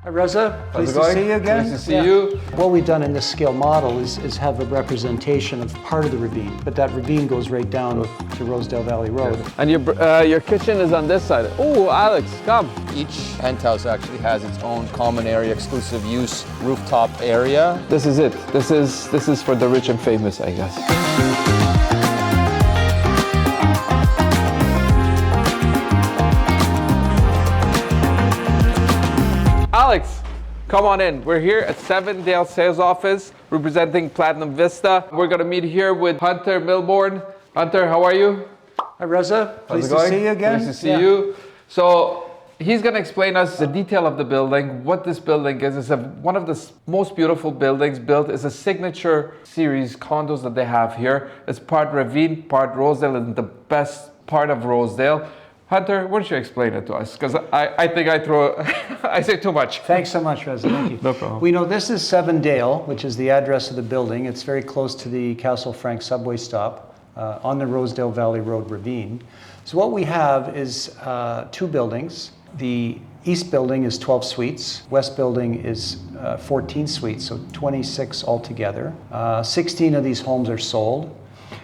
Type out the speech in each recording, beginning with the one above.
Hi Reza, pleased to see you again. Nice to see you. What we've done in this scale model is have a representation of part of the ravine, but that ravine goes right down to Rosedale Valley Road. And your kitchen is on this side. Oh, Alex, come. Each penthouse actually has its own common area, exclusive use rooftop area. This is it. This is for the rich and famous, I guess. Alex, come on in. We're here at Sevendale Sales Office representing Platinum Vista. We're going to meet here with Hunter Milborne. Hunter, how are you? Hi Reza, pleased to see you again. Nice to see you. So he's going to explain us the detail of the building, what this building is. It's one of the most beautiful buildings built. It's a signature series condos that they have here. It's part Ravine, part Rosedale, and the best part of Rosedale. Hunter, why don't you explain it to us? Because I think I say too much. Thanks so much, Reza. Thank you. No problem. We know this is Sevendale, which is the address of the building. It's very close to the Castle Frank subway stop on the Rosedale Valley Road ravine. So what we have is two buildings. The east building is 12 suites. West building is 14 suites, so 26 altogether. 16 of these homes are sold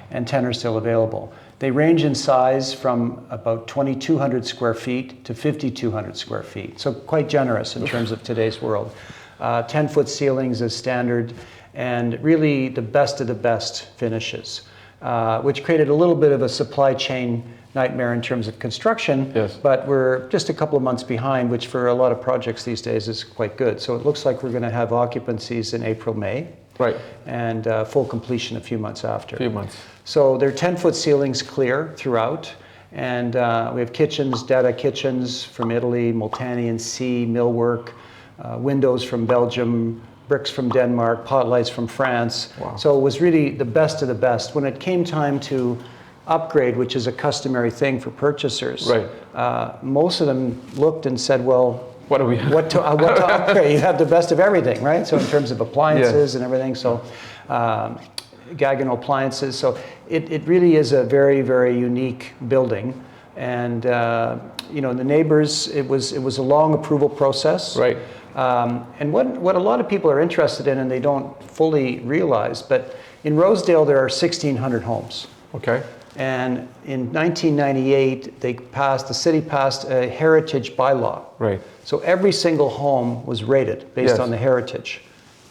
and 10 are still available. They range in size from about 2,200 square feet to 5,200 square feet. So quite generous in terms of today's world. 10-foot ceilings is standard, and really the best of the best finishes, which created a little bit of a supply chain nightmare in terms of construction. Yes. But we're just a couple of months behind, which for a lot of projects these days is quite good. So it looks like we're going to have occupancies in April, May. Right. And full completion a few months after. A few months. So they're 10-foot ceilings clear throughout. And we have kitchens, Dada kitchens from Italy, Multanian C, millwork, windows from Belgium, bricks from Denmark, pot lights from France. Wow. So it was really the best of the best. When it came time to upgrade, which is a customary thing for purchasers, right. Most of them looked and said, well, what do we have? What to upgrade? You have the best of everything, right? So in terms of appliances and everything, so Gagano appliances. So it really is a very, very unique building. And you know, the neighbors, it was a long approval process. Right. And what a lot of people are interested in, and they don't fully realize, but in Rosedale there are 1,600 homes. Okay. And in 1998, the city passed a heritage bylaw. Right. So every single home was rated based on the heritage.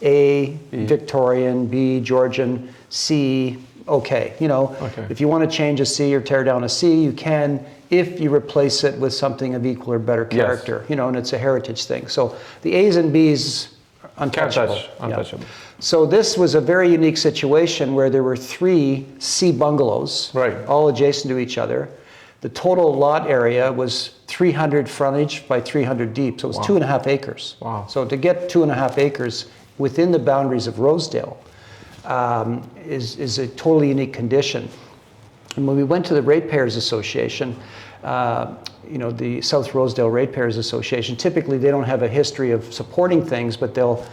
A, B. Victorian, B, Georgian, C, okay. You know, if you want to change a C or tear down a C, you can if you replace it with something of equal or better character. You know, and it's a heritage thing. So the A's and B's, untouchable. Can't touch, untouchable. Yeah. So this was a very unique situation where there were 3 C bungalows, all adjacent to each other. The total lot area was 300 frontage by 300 deep, so it was 2.5 acres. Wow. So to get 2.5 acres within the boundaries of Rosedale is a totally unique condition. And when we went to the Ratepayers Association, you know, the South Rosedale Ratepayers Association, typically they don't have a history of supporting things, but they'll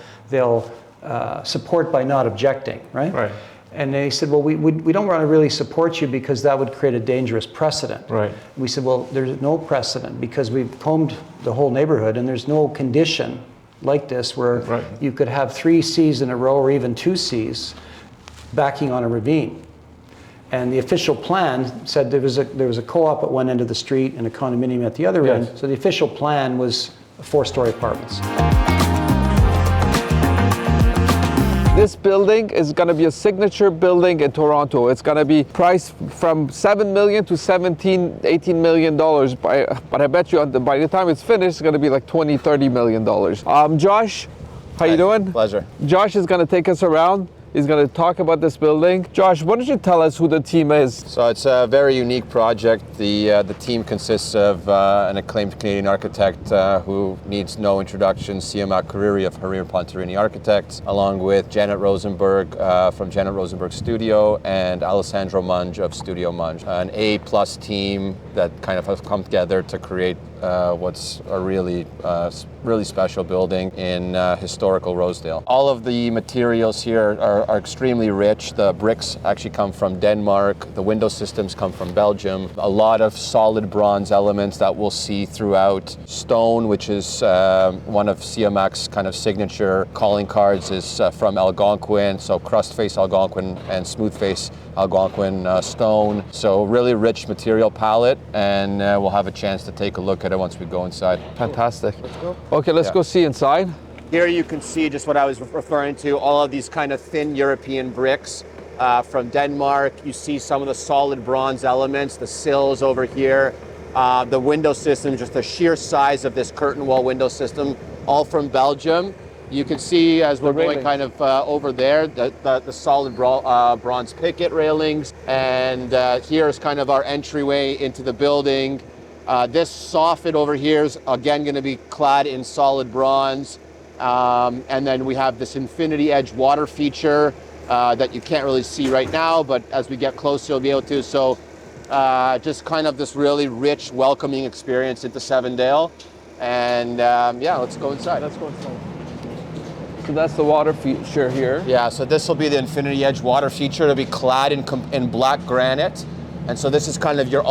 support by not objecting, right? Right. And they said, well, we don't want to really support you because that would create a dangerous precedent. Right. We said, well, there's no precedent because we've combed the whole neighborhood and there's no condition like this where you could have 3 Cs in a row or even 2 Cs backing on a ravine. And the official plan said there was a co-op at one end of the street and a condominium at the other end. So the official plan was 4-story apartments. This building is going to be a signature building in Toronto. It's going to be priced from $7 million to $17, $18 million. But I bet you by the time it's finished, it's going to be like $20, $30 million. Josh, how you doing? Pleasure. Josh is going to take us around. He's going to talk about this building. Josh, why don't you tell us who the team is? So it's a very unique project. The team consists of an acclaimed Canadian architect who needs no introduction, Siamak Kariri of Harir Pontarini Architects, along with Janet Rosenberg from Janet Rosenberg Studio and Alessandro Munge of Studio Munge. An A+ team that kind of has come together to create what's a really really special building in historical Rosedale. All of the materials here are extremely rich. The bricks actually come from Denmark. The window systems come from Belgium. A lot of solid bronze elements that we'll see throughout. Stone, which is one of CMAC's kind of signature calling cards, is from Algonquin. So crust face Algonquin and smooth face Algonquin stone. So really rich material palette, and we'll have a chance to take a look at it once we go inside. Fantastic. Okay, let's go see inside. Here you can see just what I was referring to, all of these kind of thin European bricks from Denmark. You see some of the solid bronze elements, the sills over here, the window system, just the sheer size of this curtain wall window system, all from Belgium. You can see as we're going kind of over there, the solid bronze picket railings. And here's kind of our entryway into the building. This soffit over here is again going to be clad in solid bronze. And then we have this infinity edge water feature that you can't really see right now, but as we get closer, you'll be able to. So just kind of this really rich, welcoming experience into Sevendale. And yeah, let's go inside. Let's go inside. So that's the water feature here. Yeah, so this will be the Infinity Edge water feature. It'll be clad in black granite. And so this is kind of your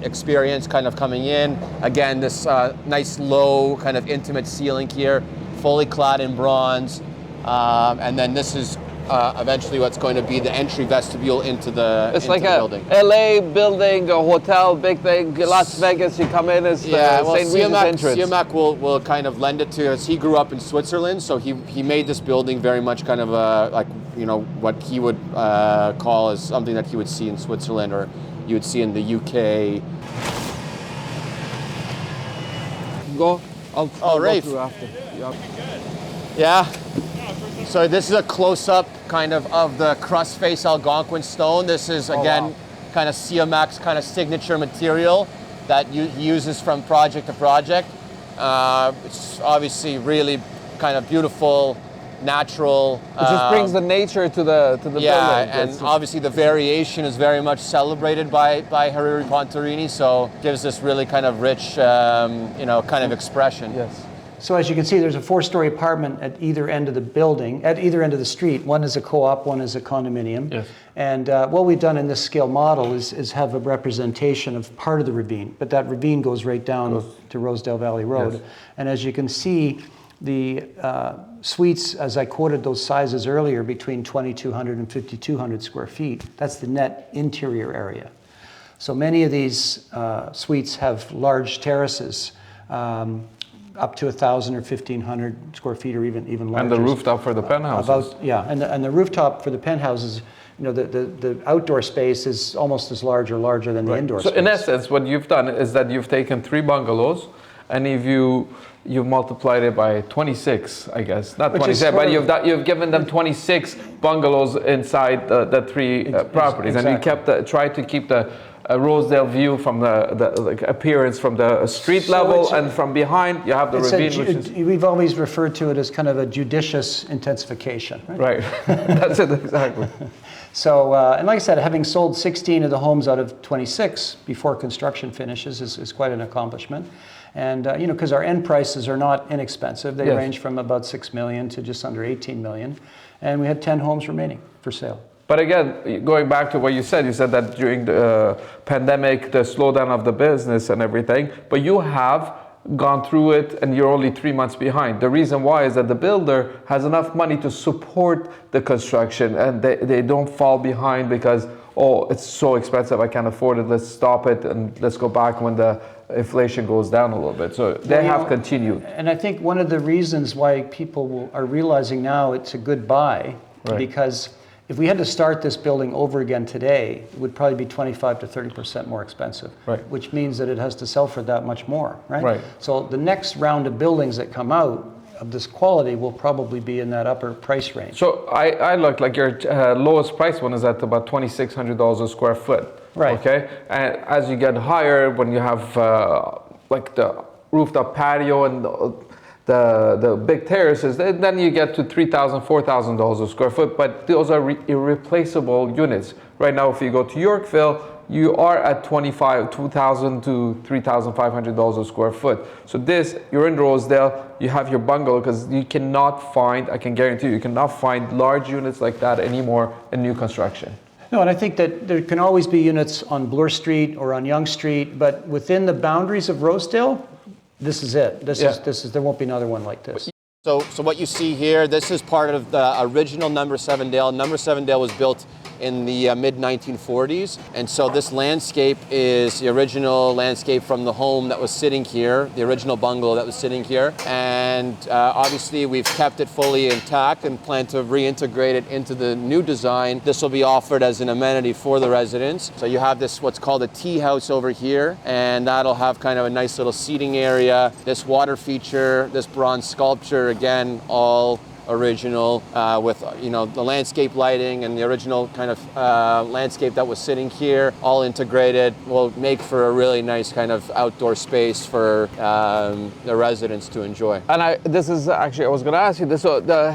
experience kind of coming in. Again, this nice low kind of intimate ceiling here, fully clad in bronze. And then this is eventually what's going to be the entry vestibule into the building. LA building, a hotel, big thing. Las Vegas, you come in as St. Regis entrance. CMAC will kind of lend it to us. He grew up in Switzerland, so he made this building very much kind of like, you know, what he would call as something that he would see in Switzerland or you would see in the UK. Go. I'll go Rafe. through after. Yep. Yeah. So this is a close-up kind of the crust face Algonquin stone. This is again kind of CMAC's kind of signature material that he uses from project to project. It's obviously really kind of beautiful, natural. It just brings the nature to the building. Yeah, and obviously the variation is very much celebrated by Hariri Pontorini, so gives this really kind of rich, you know, kind of expression. Yes. So as you can see, there's a 4-story apartment at either end of the building, at either end of the street. One is a co-op, one is a condominium. Yes. And what we've done in this scale model is have a representation of part of the ravine, but that ravine goes right down to Rosedale Valley Road. Yes. And as you can see, the suites, as I quoted those sizes earlier, between 2,200 and 5,200 square feet, that's the net interior area. So many of these suites have large terraces, up to 1,000 or 1,500 square feet, or even larger. And the rooftop for the penthouses. And the rooftop for the penthouses, you know, the outdoor space is almost as large or larger than the indoor space. So in essence, what you've done is that you've taken 3 bungalows, and if you've multiplied it by 26, I guess, not 26, but you've given them 26 bungalows inside the 3 properties, and you tried to keep the Rosedale view from the appearance from the street level, and from behind you have the ravine. We've always referred to it as kind of a judicious intensification. Right. That's it, exactly. So, and like I said, having sold 16 of the homes out of 26 before construction finishes is quite an accomplishment. And, you know, because our end prices are not inexpensive. They range from about $6 million to just under $18 million. And we had 10 homes remaining for sale. But again, going back to what you said that during the pandemic, the slowdown of the business and everything, but you have gone through it and you're only 3 months behind. The reason why is that the builder has enough money to support the construction, and they don't fall behind because, oh, it's so expensive, I can't afford it, let's stop it and let's go back when the inflation goes down a little bit. So they have continued. And I think one of the reasons why people are realizing now it's a good buy, because if we had to start this building over again today, it would probably be 25 to 30% more expensive, which means that it has to sell for that much more, right? So the next round of buildings that come out of this quality will probably be in that upper price range. So I look like your lowest price one is at about $2,600 a square foot. Right. Okay. And as you get higher, when you have like the rooftop patio and the big terraces, then you get to $3,000, $4,000 a square foot. But those are irreplaceable units. Right now, if you go to Yorkville, you are at $2,000 to $3,500 a square foot. So this, you're in Rosedale, you have your bungalow, because you cannot find, I can guarantee you cannot find large units like that anymore in new construction. No, and I think that there can always be units on Bloor Street or on Yonge Street, but within the boundaries of Rosedale, this is it. This is there won't be another one like this. So what you see here, this is part of the original Number 7 Dale. Number 7 Dale was built in the mid-1940s, and so this landscape is the original landscape from the home that was sitting here, the original bungalow that was sitting here, and obviously we've kept it fully intact and plan to reintegrate it into the new design. This will be offered as an amenity for the residents. So you have this, what's called a tea house over here, and that'll have kind of a nice little seating area, this water feature, this bronze sculpture, again, all original with the landscape lighting and the original kind of landscape that was sitting here, all integrated, will make for a really nice kind of outdoor space for the residents to enjoy. And this is actually, I was going to ask you this, so the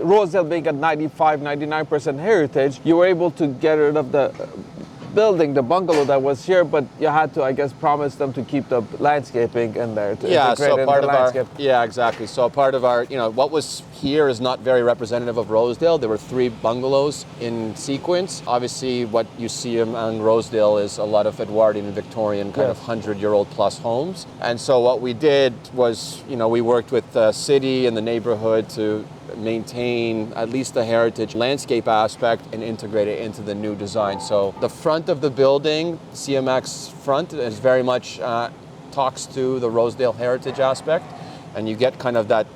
Rosedale being at 99% heritage, you were able to get rid of the building, the bungalow that was here, but you had to, I guess, promise them to keep the landscaping in there. Exactly. So part of our, what was here is not very representative of Rosedale. There were 3 bungalows in sequence. Obviously, what you see on Rosedale is a lot of Edwardian and Victorian kind of 100-year-old plus homes. And so what we did was, we worked with the city and the neighborhood to maintain at least the heritage landscape aspect and integrate it into the new design. So the front of the building, CMX front, is very much talks to the Rosedale heritage aspect, and you get kind of that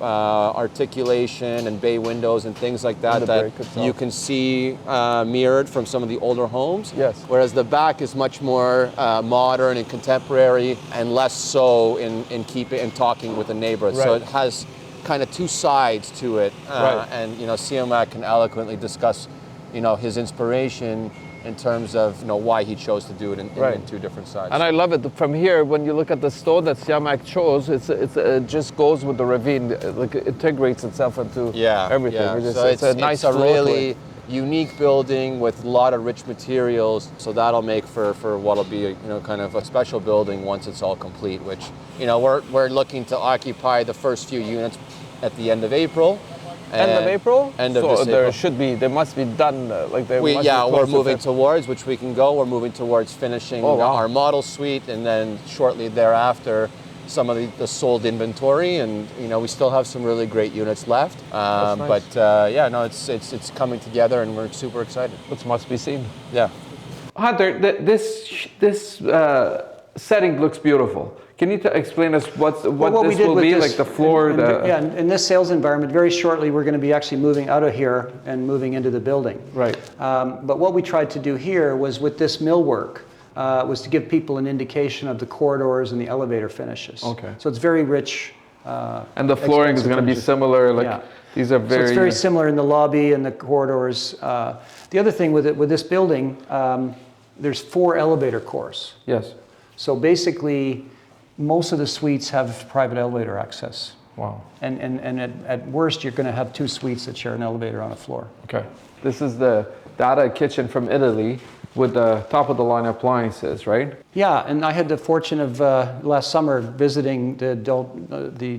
articulation and bay windows and things like that that you can see mirrored from some of the older homes. Yes. Whereas the back is much more modern and contemporary, and less so in keeping and talking with the neighborhood. Right. So it has kind of 2 sides to it, and CMAC can eloquently discuss his inspiration in terms of why he chose to do it in 2 different sides. And I love it from here. When you look at the stone that Siamak chose, it just goes with the ravine, like it integrates itself into everything. Yeah. So it's a nice, really unique building with a lot of rich materials. So that'll make for what'll be kind of a special building once it's all complete. Which we're looking to occupy the first few units at the end of April. End of April? End of this April. They must be done, we're moving towards, which we can go, we're moving towards finishing our model suite, and then shortly thereafter, some of the sold inventory, and we still have some really great units left. Nice. But it's coming together, and we're super excited. It must be seen. Yeah. Hunter, this setting looks beautiful. Can you explain us what this will be, like the floor? In this sales environment, very shortly we're going to be actually moving out of here and moving into the building. Right. But what we tried to do here was, with this millwork, was to give people an indication of the corridors and the elevator finishes. Okay. So it's very rich. And the flooring is going to be similar. These are very. So it's very similar in the lobby and the corridors. The other thing with this building, there's 4 elevator cores. Yes. So basically, most of the suites have private elevator access. Wow. And at worst, you're going to have 2 suites that share an elevator on a floor. Okay. This is the Dada kitchen from Italy with the top-of-the-line appliances, right? Yeah, and I had the fortune of last summer visiting the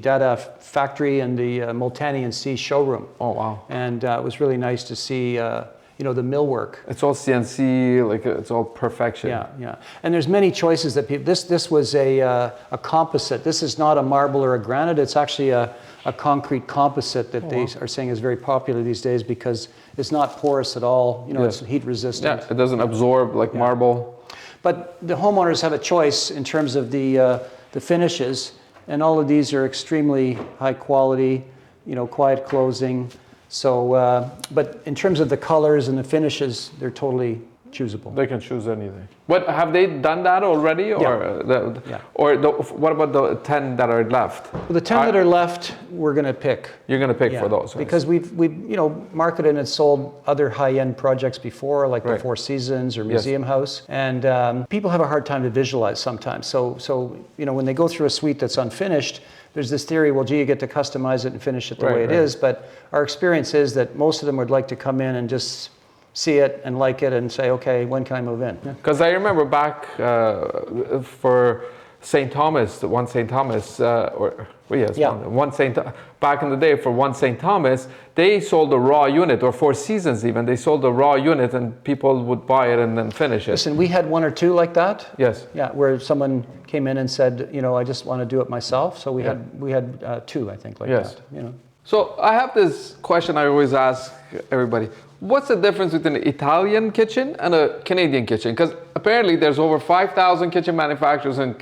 Dada factory and the Multani & C showroom. Oh, wow. And it was really nice to see the millwork. It's all CNC, like it's all perfection. Yeah. And there's many choices that people. This was a composite. This is not a marble or a granite. It's actually a concrete composite that they are saying is very popular these days because it's not porous at all. It's heat resistant. Yeah, it doesn't absorb like marble. But the homeowners have a choice in terms of the finishes, and all of these are extremely high quality. Quiet closing. So, but in terms of the colors and the finishes, they're totally choosable. They can choose anything. But have they done that already, or what about the 10 that are left? Well, the 10 that are left, we're going to pick. You're going to pick for those, because we've marketed and sold other high-end projects before, like the Four Seasons or Museum House, and people have a hard time to visualize sometimes. So when they go through a suite that's unfinished, there's this theory, well, gee, you get to customize it and finish it the way it is. But our experience is that most of them would like to come in and just see it and like it and say, okay, when can I move in? Yeah. Because I remember back for St. Thomas, one St. Thomas, back in the day for one St. Thomas, they sold a raw unit, or Four Seasons even, they sold a raw unit and people would buy it and then finish it. Listen, we had one or two like that. Yes. Yeah, where someone came in and said, I just want to do it myself. So we had two, I think, like Yes. that. So I have this question I always ask everybody. What's the difference between an Italian kitchen and a Canadian kitchen? Because apparently there's over 5,000 kitchen manufacturers in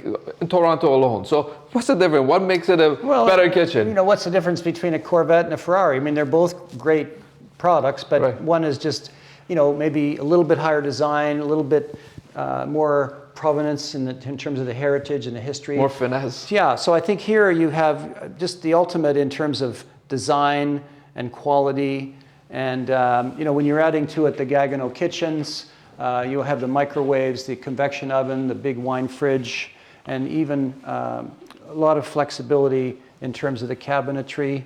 Toronto alone. So what's the difference? What makes it a better kitchen? What's the difference between a Corvette and a Ferrari? I mean, they're both great products, but Right. one is just, maybe a little bit higher design, a little bit more provenance in terms of the heritage and the history. More finesse. Yeah, so I think here you have just the ultimate in terms of design and quality. And when you're adding to it the Gaggenau kitchens, you'll have the microwaves, the convection oven, the big wine fridge, and even a lot of flexibility in terms of the cabinetry.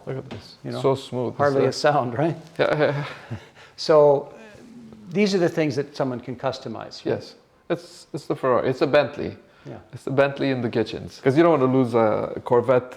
Look at this. So smooth. Hardly a sound, right? Yeah. So these are the things that someone can customize. Yes. It's the Ferrari. It's a Bentley. Yeah. It's the Bentley in the kitchens. Because you don't want to lose a Corvette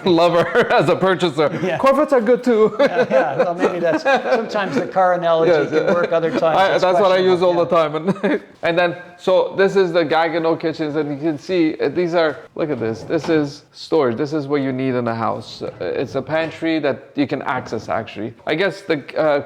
lover as a purchaser. Yeah. Corvettes are good too. Yeah, well, maybe that's sometimes the car analogy can work. Other times that's what I use all questionable. the time. And then, so this is the Gaggenau kitchens, and you can see these are. Look at this. This is storage. This is what you need in a house. It's a pantry that you can access. Actually, I guess the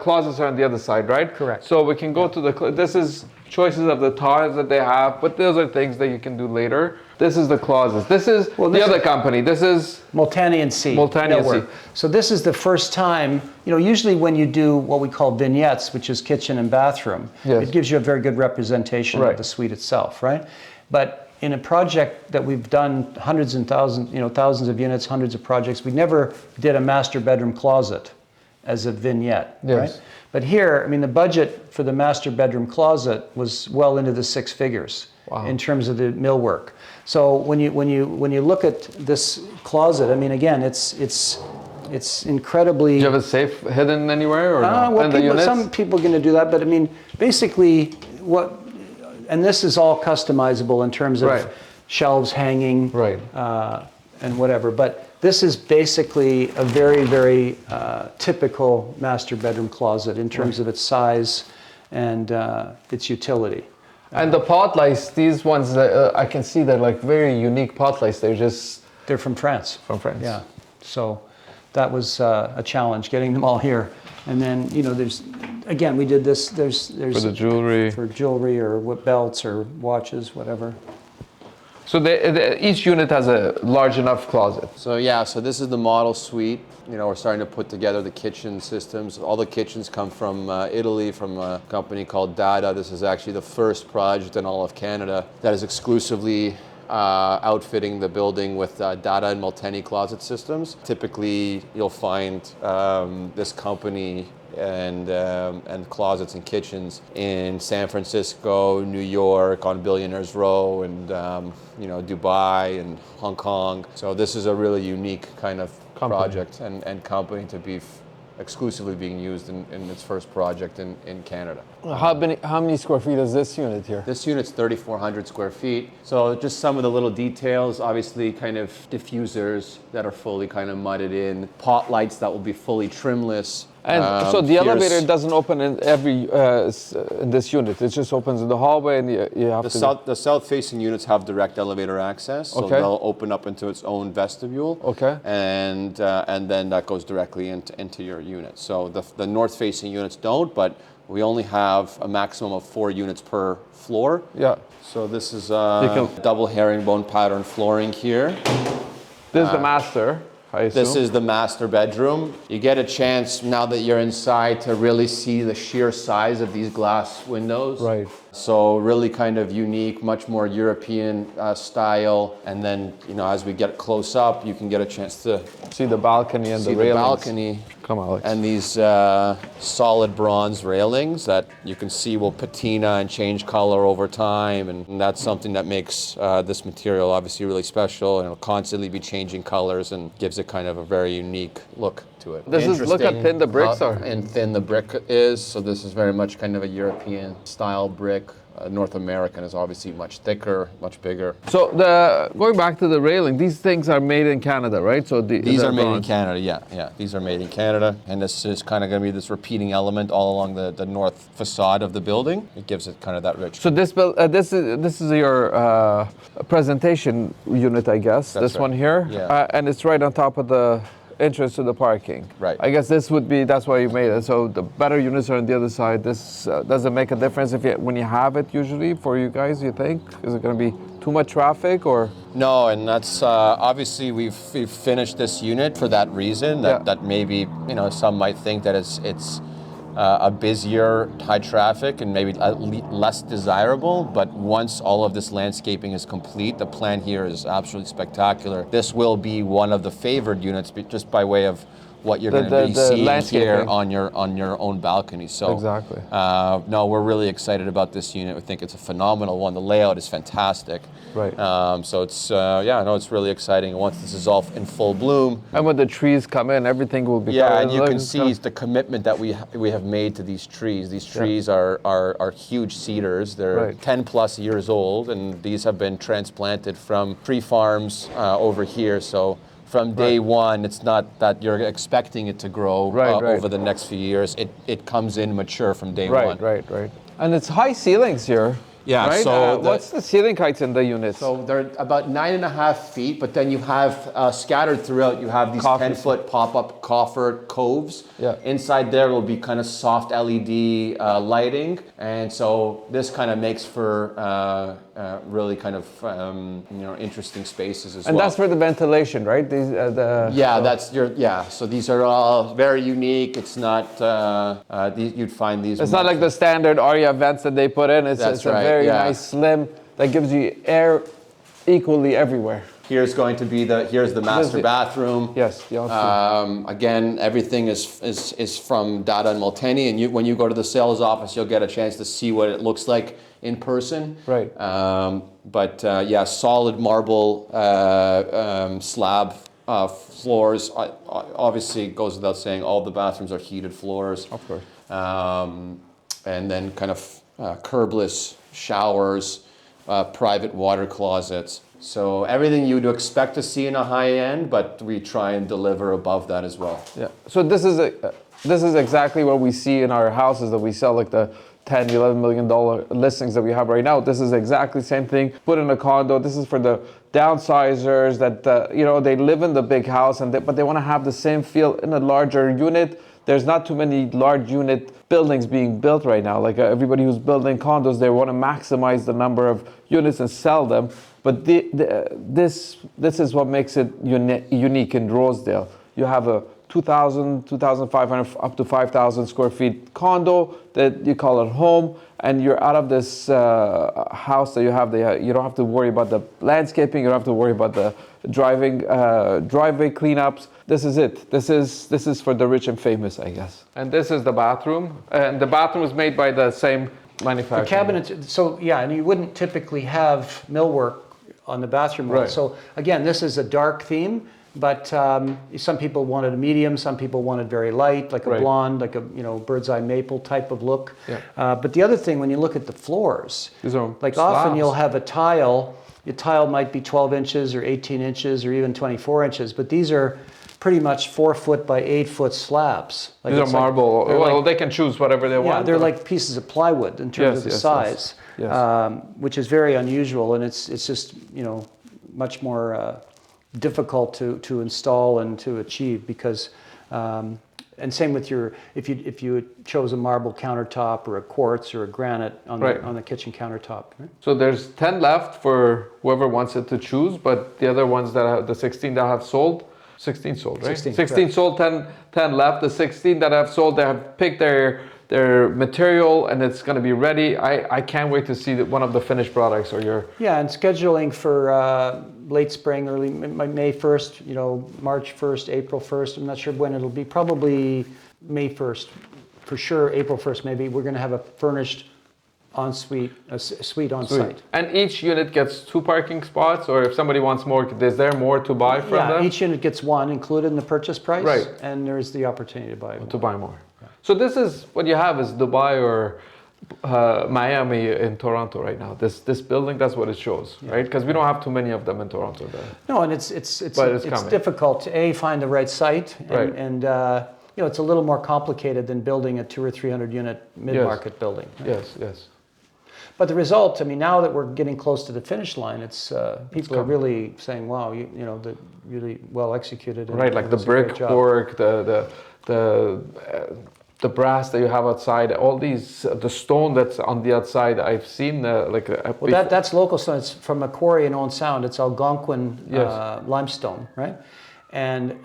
closets are on the other side, right? Correct. So we can go to the. This is choices of the tiles that they have, but those are things that you can do later. This is the closets. This is the other company. This is Multani and C. Multani and C. So this is the first time, usually when you do what we call vignettes, which is kitchen and bathroom, Yes. it gives you a very good representation Right. of the suite itself, right? But in a project that we've done hundreds and thousands, thousands of units, hundreds of projects, we never did a master bedroom closet as a vignette, Yes. right? But here, the budget for the master bedroom closet was well into the six figures in terms of the millwork. So when you look at this closet, again, it's incredibly. Do you have a safe hidden anywhere or no? In the units? Some people are going to do that, but basically and this is all customizable in terms of Right. shelves hanging, Right. and whatever. But this is basically a very, very typical master bedroom closet in terms of its size and its utility. And the pot lights, these ones, I can see they're like very unique pot lights. They're from France. From France. Yeah. So that was a challenge getting them all here. And then we did this. There's For the jewelry. for jewelry or belts or watches, whatever. So each unit has a large enough closet. So this is the model suite. We're starting to put together the kitchen systems. All the kitchens come from Italy, from a company called Dada. This is actually the first project in all of Canada that is exclusively outfitting the building with Dada and Multani closet systems. Typically, you'll find this company and closets and kitchens in San Francisco, New York, on Billionaires Row, and Dubai and Hong Kong. So this is a really unique kind of project and company to be exclusively being used in its first project in Canada. How many square feet is this unit here? This unit's 3,400 square feet. So just some of the little details, obviously kind of diffusers that are fully kind of mudded in, pot lights that will be fully trimless. And so the elevator doesn't open in in this unit. It just opens in the hallway, and you have The south-facing units have direct elevator access, so Okay. they'll open up into its own vestibule. Okay. And then that goes directly into your unit. So the north-facing units don't, but we only have a maximum of 4 units per floor. Yeah. So this is double herringbone pattern flooring here. This is the master, I assume. This is the master bedroom. You get a chance now that you're inside to really see the sheer size of these glass windows. Right. So really kind of unique, much more European style. And then, as we get close up, you can get a chance to See the balcony and see the the railings. balcony. Come on, Alex. And these solid bronze railings that you can see will patina and change color over time. And that's something that makes this material obviously really special. And it'll constantly be changing colors and gives it kind of a very unique look to it. This is, look how thin the bricks are. And thin the brick is. So this is very much kind of a European style brick. North American is obviously much thicker, much bigger. So going back to the railing, these things are made in Canada, right? So these are made in Canada, yeah. These are made in Canada, and this is kind of going to be this repeating element all along the north facade of the building. It gives it kind of that rich. So this is your presentation unit, I guess. That's this right. one here, Yeah. and it's right on top of the entrance to the parking. Right. I guess that's why you made it. So the better units are on the other side. This does it make a difference when you have it usually for you guys? You think is it going to be too much traffic or? No, and that's obviously we've finished this unit for that reason. That maybe some might think that it's a busier, high traffic, and maybe less desirable. But once all of this landscaping is complete, the plan here is absolutely spectacular. This will be one of the favored units, just by way of what you're going to be seeing here on your own balcony. So exactly. No, we're really excited about this unit. We think it's a phenomenal one. The layout is fantastic. Right. So it's it's really exciting. Once this is all in full bloom, and when the trees come in, everything will be. Yeah, and you can see the commitment that we have made to these trees. These trees are huge cedars. They're 10 plus years old, and these have been transplanted from tree farms over here. So from day one, it's not that you're expecting it to grow over the next few years. It comes in mature from day one. Right. And it's high ceilings here. Yeah, right? so what's the ceiling heights in the units? So they're about 9.5 feet, but then you have scattered throughout, you have these 10-foot pop-up coffer coves. Yeah. Inside there will be kind of soft LED lighting, and so this kind of makes for really kind of interesting spaces as well. And that's for the ventilation, right? These So these are all very unique. It's not you'd find these. It's not like the standard Aria vents that they put in. It's a very nice slim that gives you air equally everywhere. Here's the master bathroom. Yes, the ensuite. Again, everything is from Dada and Molteni, and when you go to the sales office, you'll get a chance to see what it looks like in person. Right. Solid marble slab floors. Obviously, it goes without saying, all the bathrooms are heated floors. Of course. And then kind of curbless showers, private water closets. So everything you'd expect to see in a high end, but we try and deliver above that as well. Yeah. So this is exactly what we see in our houses that we sell, like the $10, $11 million listings that we have right now. This is exactly the same thing. Put in a condo. This is for the downsizers that they live in the big house but they want to have the same feel in a larger unit. There's not too many large unit buildings being built right now. Like everybody who's building condos, they want to maximize the number of units and sell them. But this is what makes it unique in Rosedale. You have a 2,000, 2,500, up to 5,000 square feet condo that you call it home, and you're out of this house that you have. You don't have to worry about the landscaping. You don't have to worry about the driveway cleanups. This is it. This is for the rich and famous, I guess. And this is the bathroom, and the bathroom was made by the same manufacturer. The cabinets. So and you wouldn't typically have millwork on the bathroom wall. Right. So again, this is a dark theme. But some people wanted a medium, some people wanted very light, like a blonde, like a bird's eye maple type of look. Yeah. But the other thing, when you look at the floors, these are like slabs. often you'll have a tile. Your tile might be 12 inches or 18 inches or even 24 inches, but these are pretty much 4 foot by 8 foot slabs. These are marble. They can choose whatever they want. Yeah, they're like pieces of plywood in terms of the size, which is very unusual, and it's just much more difficult to install and to achieve because, and same with if you chose a marble countertop or a quartz or a granite on the kitchen countertop. Right? So there's 10 left for whoever wants it to choose, but the other ones that have the 16 that have sold, 16 sold, right? 16 sold, 10 left. The 16 that have sold, they have picked their material and it's going to be ready. I can't wait to see one of the finished products or your... Yeah, and scheduling for late spring, early May 1st, March 1st, April 1st. I'm not sure when it'll be. Probably May 1st, for sure. April 1st, maybe. We're going to have a furnished suite on site. And each unit gets 2 parking spots, or if somebody wants more, is there more to buy from Yeah, them? each unit gets one included in the purchase price, Right. and there's the opportunity to buy more. To buy more. So this is what you have is Dubai or Miami in Toronto right now. This building, that's what it shows, right? Because we don't have too many of them in Toronto. There. No, and it's coming. difficult to find the right site, Right. and it's a little more complicated than building a 200 or 300 unit mid-market building. Right? Yes. But the result, I mean, now that we're getting close to the finish line, it's people are really saying, "Wow, the really well executed." And Right, like the it was a great brick job. work, the brass that you have outside, all these, the stone that's on the outside. I've seen Well, that's local stone. It's from a quarry in Owen Sound. It's Algonquin Yes. limestone, right? And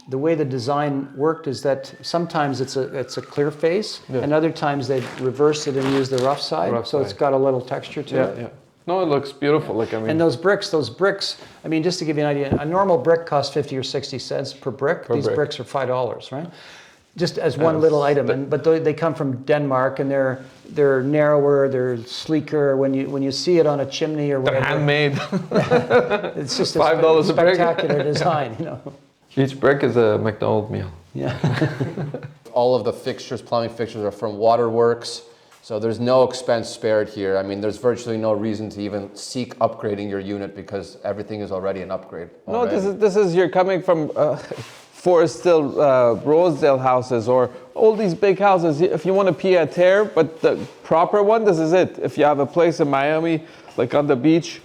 the way the design worked is that sometimes it's a clear face, Yeah. and other times they reverse it and use the rough side. So it's got a little texture to it. Yeah. No, it looks beautiful. Like I mean, And those bricks. I mean, just to give you an idea, a normal brick costs 50 or 60 cents per brick. These brick. bricks are $5, right? Just as one little item, but they come from Denmark, and they're narrower, they're sleeker. When you see it on a chimney or they're whatever, handmade. it's just $5 a brick. spectacular design, Each brick is a McDonald's meal. Yeah. All of the fixtures, plumbing fixtures, are from Waterworks, so there's no expense spared here. I mean, there's virtually no reason to even seek upgrading your unit because everything is already an upgrade. No, already. this is you're coming from Forest Hill, Rosedale houses, or all these big houses. If you want a pied-à-terre, but the proper one, this is it. If you have a place in Miami, like on the beach,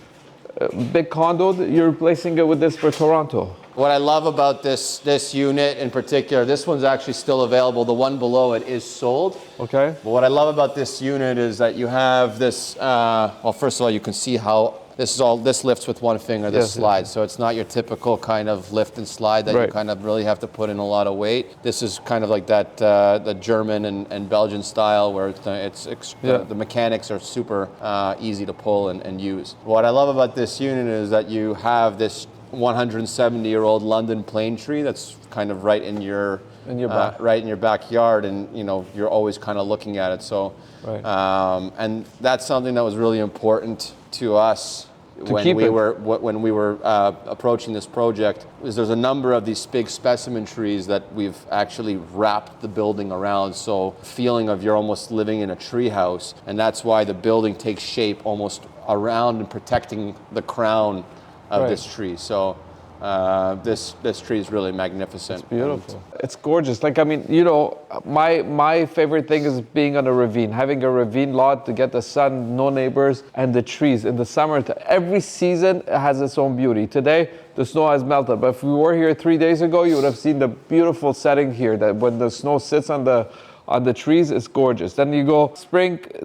big condo, you're replacing it with this for Toronto. What I love about this unit in particular, this one's actually still available. The one below it is sold. Okay. But what I love about this unit is that you have this, well, first of all, you can see how this lifts with one finger, this slides. So it's not your typical kind of lift and slide that you kind of really have to put in a lot of weight. This is kind of like that, the German and Belgian style where the mechanics are super easy to pull and use. What I love about this unit is that you have this 170-year-old London plane tree that's kind of right in your backyard, and you're always kind of looking at it. So, and that's something that was really important to us when we were approaching this project. Is there's a number of these big specimen trees that we've actually wrapped the building around, so feeling of you're almost living in a tree house, and that's why the building takes shape almost around and protecting the crown of this tree. So this tree is really magnificent. It's beautiful. It's gorgeous. Like, I mean, my favorite thing is being on a ravine, having a ravine lot to get the sun, no neighbors, and the trees. In the summer, every season has its own beauty. Today, the snow has melted, but if we were here 3 days ago, you would have seen the beautiful setting here, that when the snow sits on the trees, it's gorgeous. Then you go spring, just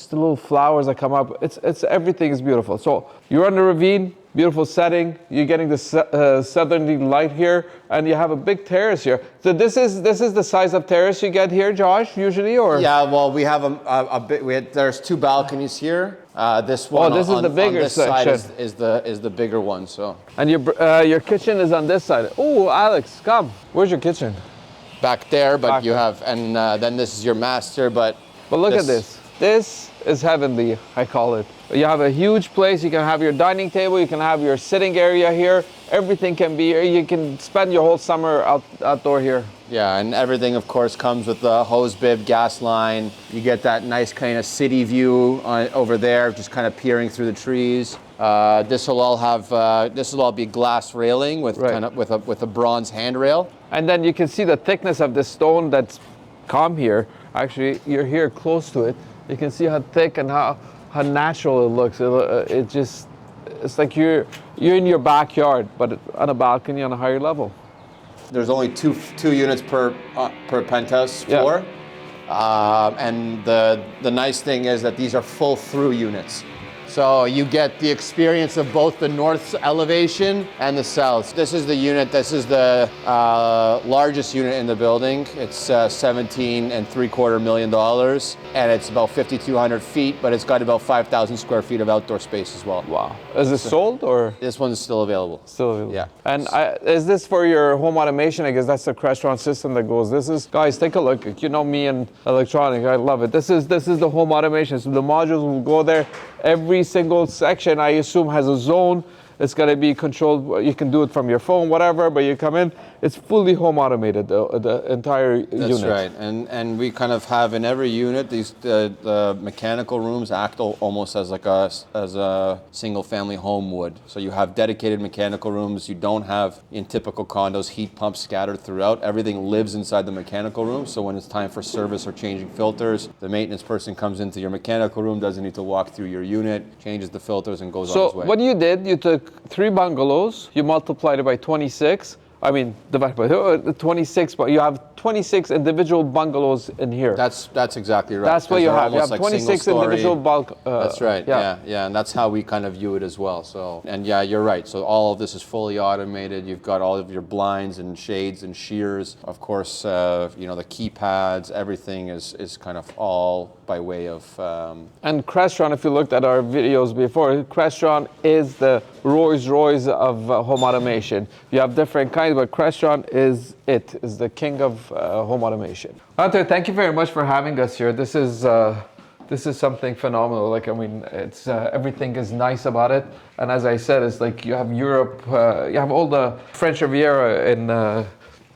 the little flowers that come up. It's everything is beautiful. So you're on the ravine, beautiful setting. You're getting the southerly light here, and you have a big terrace here. So this is the size of terrace you get here, Josh, usually, or? Yeah, well, we have a bit. There's 2 balconies here. This one. This is the bigger on this section. side is the bigger one. So. And your kitchen is on this side. Oh, Alex, come. Where's your kitchen? Back there, but Back you there. have, and then this is your master, but look at this. This is heavenly, I call it. You have a huge place. You can have your dining table. You can have your sitting area here. Everything can be here. You can spend your whole summer outdoor here. Yeah, and everything, of course, comes with the hose bib, gas line. You get that nice kind of city view over there, just kind of peering through the trees. This will all be glass railing with with a bronze handrail. And then you can see the thickness of the stone that's come here. Actually, you're here close to it. You can see how thick and how natural it looks. It's like you're in your backyard, but on a balcony on a higher level. There's only two units per penthouse floor. And the nice thing is that these are full through units. So you get the experience of both the north elevation and the south. This is the unit, this is the largest unit in the building. It's $17.75 million, and it's about 5,200 feet, but it's got about 5,000 square feet of outdoor space as well. Wow. Is it sold or? This one's still available. Still available. Yeah. And is this for your home automation? I guess that's the Crestron system that goes. This is, guys, take a look. You know me and electronic, I love it. This is the home automation. So the modules will go there. Every single section, I assume, has a zone. It's going to be controlled. You can do it from your phone, whatever, but you come in, it's fully home automated, the entire unit. That's right. And we kind of have in every unit, the mechanical rooms act almost as like a single family home would. So you have dedicated mechanical rooms. You don't have, in typical condos, heat pumps scattered throughout. Everything lives inside the mechanical room. So when it's time for service or changing filters, the maintenance person comes into your mechanical room, doesn't need to walk through your unit, changes the filters and goes on his way. So what you did, you took 3 bungalows, you multiplied it by 26. I mean, divided by 26, but you have 26 individual bungalows in here. That's exactly right. That's what you have. You have Like 26 individual bulk. That's right. Yeah, and that's how we kind of view it as well. So, and yeah, you're right. So all of this is fully automated. You've got all of your blinds and shades and shears. Of course, you know, the keypads. Everything is kind of all by way of. And Crestron, if you looked at our videos before, Crestron is the Rolls Royce of home automation. You have different kinds, but Crestron is the king of home automation. Hunter, thank you very much for having us here. This is something phenomenal. Like, I mean, it's everything is nice about it. And as I said, it's like you have Europe, you have all the French Riviera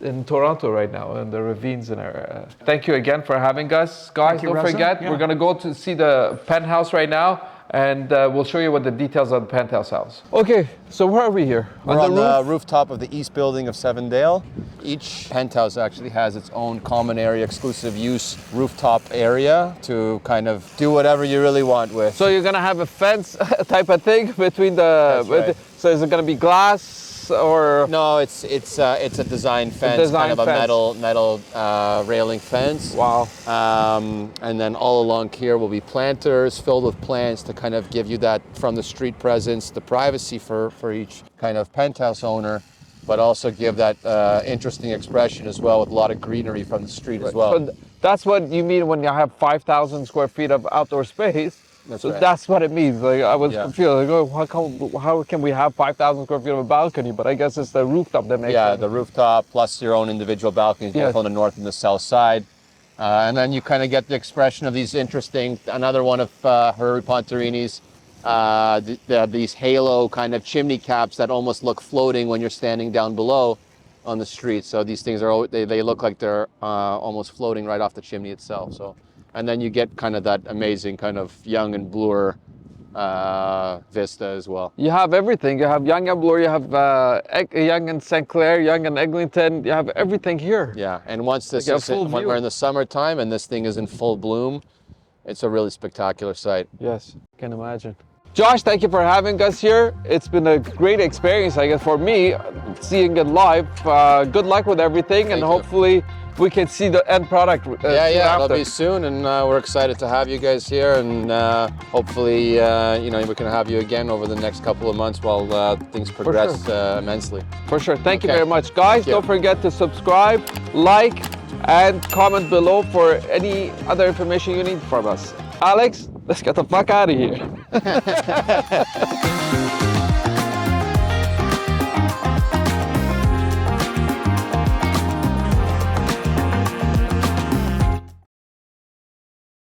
in Toronto right now, and the ravines in our. Thank you again for having us, guys. Don't forget, we're gonna go to see the Penthouse right now, and we'll show you what the details of the Penthouse house. Okay, so where are we here? We're on the rooftop of the east building of Sevendale. Each penthouse actually has its own common area, exclusive use rooftop area to kind of do whatever you really want with. So you're gonna have a fence type of thing between the. That's right. So is it gonna be glass or? No, it's a design fence, kind of a metal railing fence. Wow. And then all along here will be planters filled with plants to kind of give you that from the street presence, the privacy for each kind of penthouse owner, but also give that interesting expression as well with a lot of greenery from the street as well. So that's what you mean when you have 5,000 square feet of outdoor space. That's So right. that's what it means. Like I was confused. Like, oh, how can we have 5,000 square feet of a balcony? But I guess it's the rooftop that makes it. The rooftop plus your own individual balconies, both on the north and the south side. And then you kind of get the expression of these interesting, another one of Harry Pontarini's, these halo kind of chimney caps that almost look floating when you're standing down below on the street. So these things are, they look like they're almost floating right off the chimney itself. So, and then you get kind of that amazing kind of young and bluer vista as well. You have everything. You have Young and Bloor, you have Young and St. Clair, Young and Eglinton. You have everything here. Yeah, and once this You get a is, full when view. we're in the summertime and this thing is in full bloom, it's a really spectacular sight. Yes, can imagine. Josh, thank you for having us here. It's been a great experience, I guess, for me, seeing it live. Good luck with everything, and you. hopefully we can see the end product soon It'll after. be soon, and we're excited to have you guys here, and hopefully, we can have you again over the next couple of months while things progress immensely. For sure. Thank you Okay. very much. Guys, don't forget to subscribe, like, and comment below for any other information you need from us. Alex, let's get the fuck out of here.